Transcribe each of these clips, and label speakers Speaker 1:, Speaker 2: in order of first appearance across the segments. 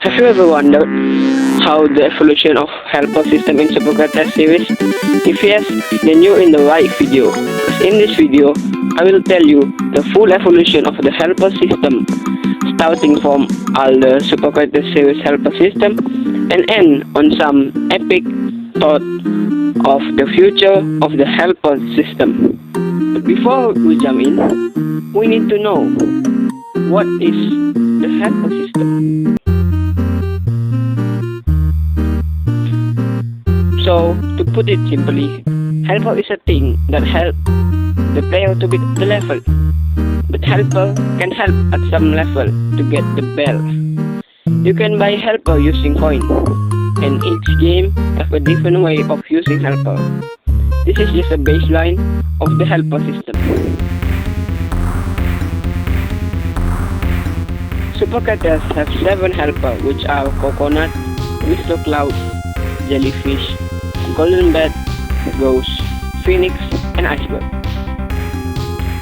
Speaker 1: Have you ever wondered how the evolution of helper system in Supercat series? If yes, then you're in the right video. 'Cause in this video, I will tell you the full evolution of the helper system, starting from all the Supercat series helper system and end on some epic thought of the future of the helper system. But before we jump in, we need to know what is the helper system. So, to put it simply, helper is a thing that helps the player to beat the level. But helper can help at some level to get the bell. You can buy helper using coin, and each game has a different way of using helper. This is just a baseline of the helper system. Supercatters have 7 helper, which are coconut, Mr. Cloud, jellyfish, golden bat, ghost, phoenix, and iceberg.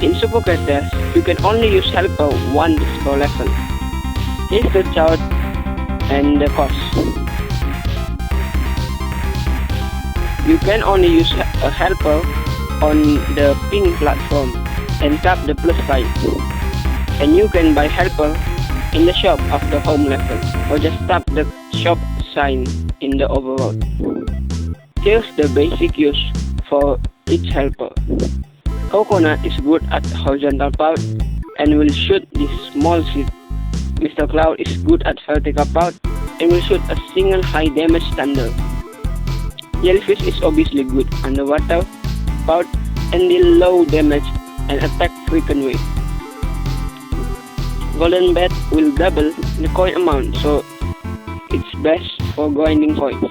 Speaker 1: In Supercatters, you can only use helper once per lesson. Here's the chart and the cost. You can only use a helper on the pink platform and tap the plus sign. And you can buy helper in the shop of the home level, or just tap the shop sign in the overworld. Here's the basic use for each helper. Coconut is good at horizontal path and will shoot this small seed. Mr. Cloud is good at vertical path and will shoot a single high damage thunder. Jellyfish is obviously good underwater path and deal low damage and attack frequently. Golden bat will double the coin amount, so it's best for grinding coins.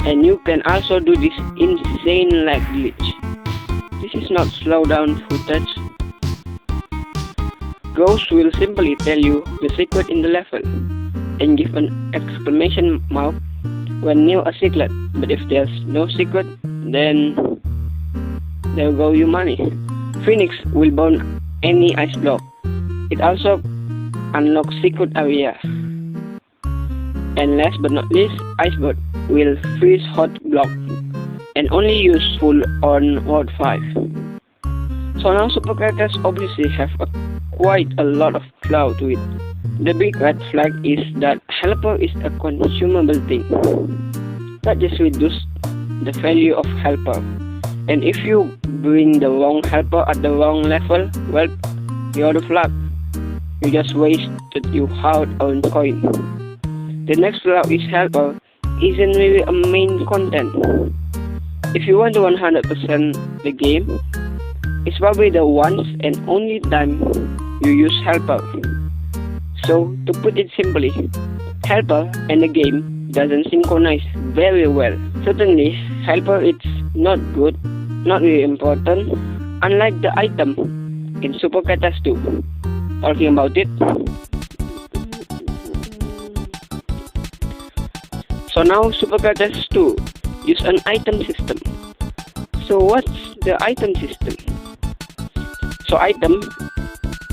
Speaker 1: And you can also do this insane lag glitch. This is not slow down footage. Ghost will simply tell you the secret in the level and give an exclamation mark when near a secret. But if there's no secret, then there go your money. Phoenix will burn any ice block. It also unlocks secret area. And last but not least, iceberg will freeze hot block and only useful on World 5. So now Supercatters obviously have quite a lot of clout to it. The big red flag is that helper is a consumable thing. That just reduces the value of helper. And if you bring the wrong helper at the wrong level, well, you're the flag. You just wasted your hard-earned coin. The next flaw is helper isn't really a main content. If you want to 100% the game, it's probably the once and only time you use helper. So, to put it simply, helper and the game doesn't synchronize very well. Certainly, helper is not good, not really important, unlike the item in Supercatters 2. Talking about it. So now Supercatters 2 use an item system. So what's the item system? So item,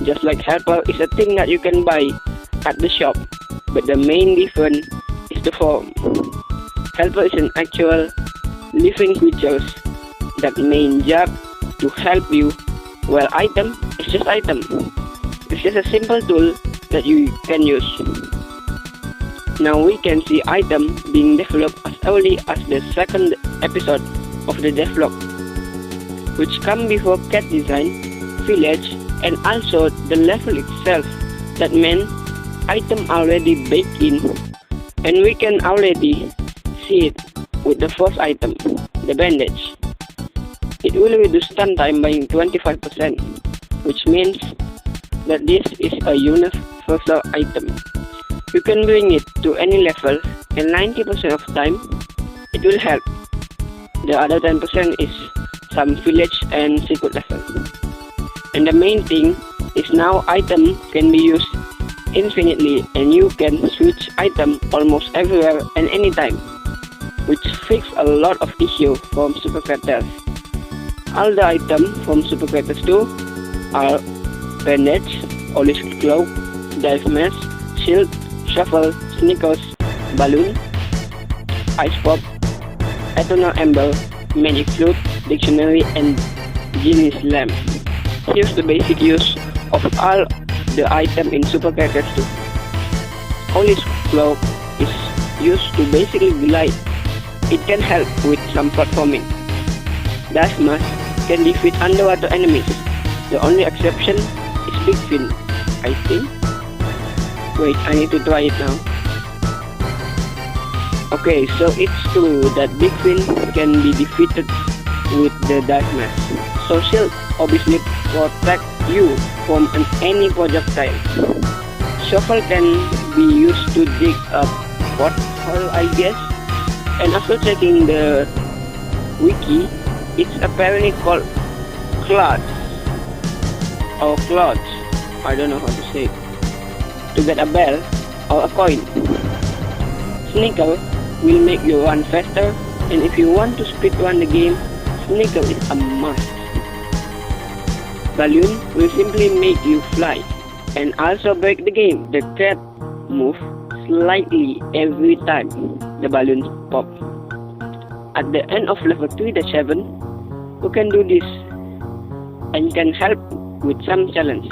Speaker 1: just like helper, is a thing that you can buy at the shop, but the main difference is the form. Helper is an actual living creatures that main job to help you, while item is just item. It's just a simple tool that you can use. Now we can see item being developed as early as the 2nd episode of the devlog, which come before cat design, village, and also the level itself. That meant item already baked in, and we can already see it with the first item, the bandage. It will reduce stun time by 25%, which means that this is a universal item. You can bring it to any level, and 90% of time it will help. The other 10% is some village and secret level. And the main thing is now item can be used infinitely, and you can switch item almost everywhere and anytime, which fix a lot of issue from Supercatters. All the items from Supercatters 2 are bandage, olive cloak, dive mask, shield, Shuffle, Sneakers, Balloon, Ice Pop, Eternal Ember, Magic Flute, Dictionary, and Genie Slam. Here's the basic use of all the items in Super Characters 2. Holy Cloak is used to basically glide. It can help with some platforming. Dash Mask can defeat underwater enemies. The only exception is Big Fin, I think. Wait, I need to try it now. Okay, so it's true that Big Fin can be defeated with the Dash Mask. So Shield obviously protect you from any projectile. Shuffle can be used to dig up pothole, I guess. And after checking the wiki, it's apparently called clods or clods. I don't know how to say it. To get a bell or a coin. Sneaker will make you run faster, and if you want to speedrun the game, Sneaker is a must. Balloon will simply make you fly and also break the game. The trap moves slightly every time the balloon pop. At the end of level 3-7, you can do this and can help with some challenge.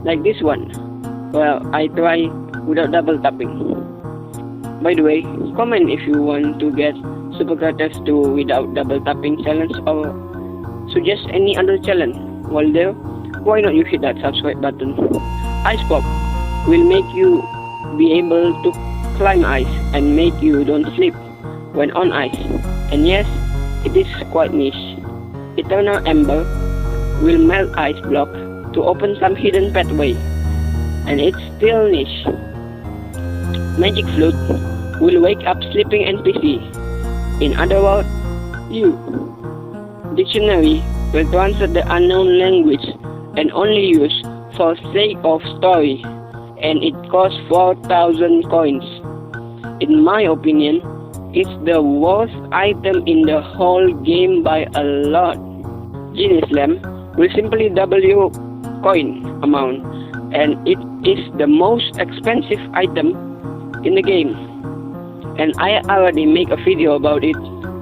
Speaker 1: Like this one. Well, I try without double tapping. By the way, comment if you want to get Super Characters 2 without double tapping challenge or suggest any other challenge. While there, why not you hit that subscribe button? Ice Pop will make you be able to climb ice and make you don't slip when on ice. And yes, it is quite niche. Eternal Ember will melt ice block to open some hidden pathway. And it's still niche. Magic Flute will wake up sleeping NPC. In other words, you. Dictionary will translate the unknown language and only use for sake of story, and it costs 4,000 coins. In my opinion, it's the worst item in the whole game by a lot. Genie Slam will simply double your coin amount, and it is the most expensive item in the game. And I already make a video about it,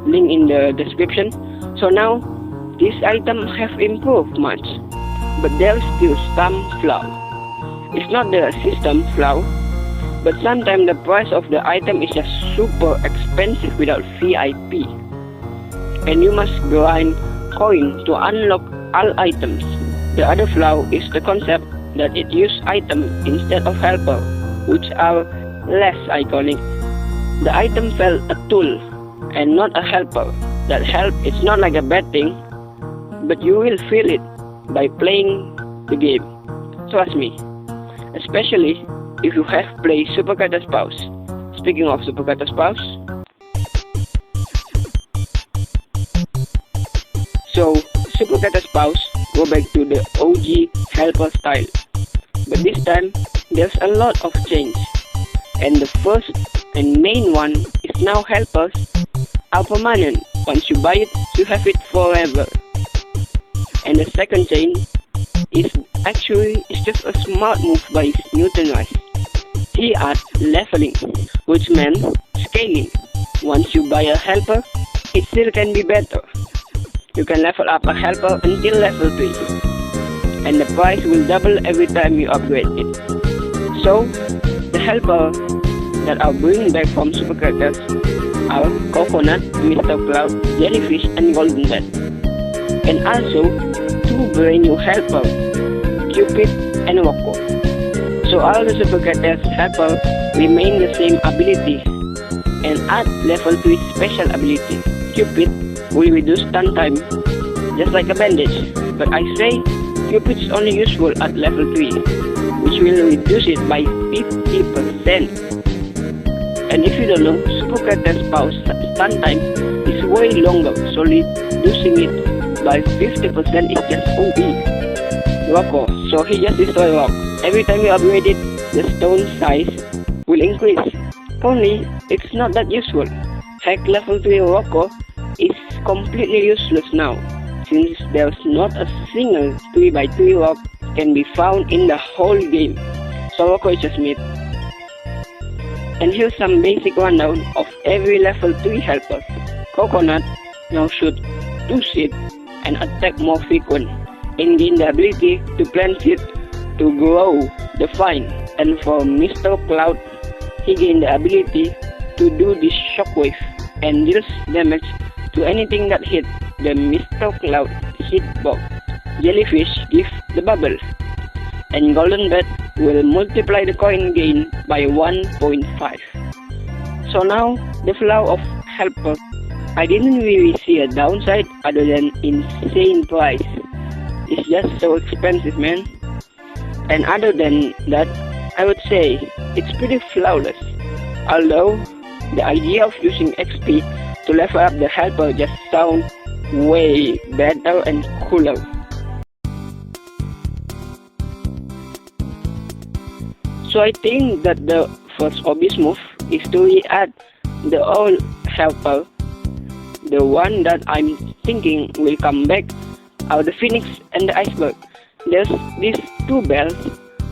Speaker 1: link in the description. So now, this item have improved much, but there's still some flaw. It's not the system flaw, but sometimes the price of the item is just super expensive without VIP. And you must grind coin to unlock all items. The other flaw is the concept that it uses item instead of helper, which are less iconic. The item felt a tool and not a helper. That help is not like a bad thing, but you will feel it by playing the game. Trust me, especially if you have played Super Characters Pause. Speaking of Super Characters Pause, so Super Characters Pause go back to the OG helper style, but this time there's a lot of change, and the first and main one is now helpers are permanent. Once you buy it, you have it forever. And the second change is actually just a smart move by Newton Rice. He adds leveling, which meant scaling. Once you buy a helper, it still can be better. You can level up a helper until level 3, and the price will double every time you upgrade it. So, the helper that I'll bring back from Super Characters are Coconut, Mr. Cloud, Jellyfish, and Golden Bat. And also, 2 brand new helpers, Cupid and Rocco. So all the Super Characters helper remain the same ability and add level 3 special ability. Cupid will reduce stun time, just like a bandage. But I say, Cupid is only useful at level 3, which will reduce it by 50%. And if you don't know, Super Characters Pause stun time is way longer, so reducing it by 50% is just OP. Rocco, so he just destroy rock. Every time you upgrade it, the stone size will increase. Only, it's not that useful. Heck, level 3 Rocco is completely useless now, since there's not a single 3x3 rock can be found in the whole game. So Rocco is just mid. And here's some basic rundown of every level 3 helper. Coconut now shoot 2 seeds and attack more frequent, and gain the ability to plant seeds to grow the vine. And for Mr. Cloud, he gained the ability to do this shockwave and deals damage to anything that hit the Mr. Cloud hitbox. Jellyfish give the bubble, and Golden Bat will multiply the coin gain by 1.5. So now, the flow of helper. I didn't really see a downside other than insane price. It's just so expensive, man. And other than that, I would say it's pretty flawless. Although, the idea of using XP to level up the helper just sounds way better and cooler. So I think that the first obvious move is to re-add the old helper. The one that I'm thinking will come back are the Phoenix and the Iceberg. There's these 2 bells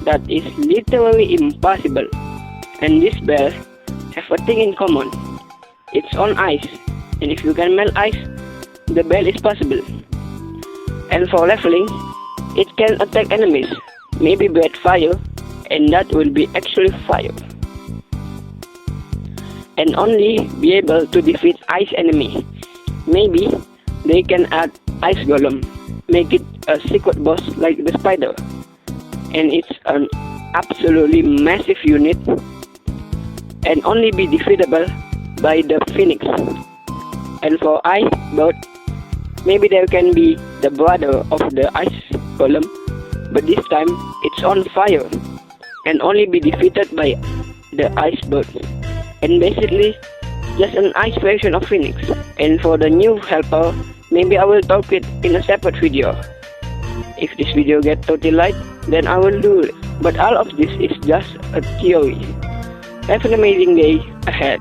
Speaker 1: that is literally impossible, and these bells have a thing in common. It's on ice, and if you can melt ice, the bell is possible. And for leveling, it can attack enemies, maybe breathe fire, and that will be actually fire. And only be able to defeat ice enemy. Maybe they can add Ice Golem, make it a secret boss like the spider. And it's an absolutely massive unit, and only be defeatable by the Phoenix. And for Ice Bird, maybe there can be the brother of the Ice Golem, but this time it's on fire, and only be defeated by the Ice Bird. And basically, just an ice version of Phoenix. And for the new helper, maybe I will talk it in a separate video. If this video gets 30 likes, then I will do it. But all of this is just a theory. Have an amazing day ahead.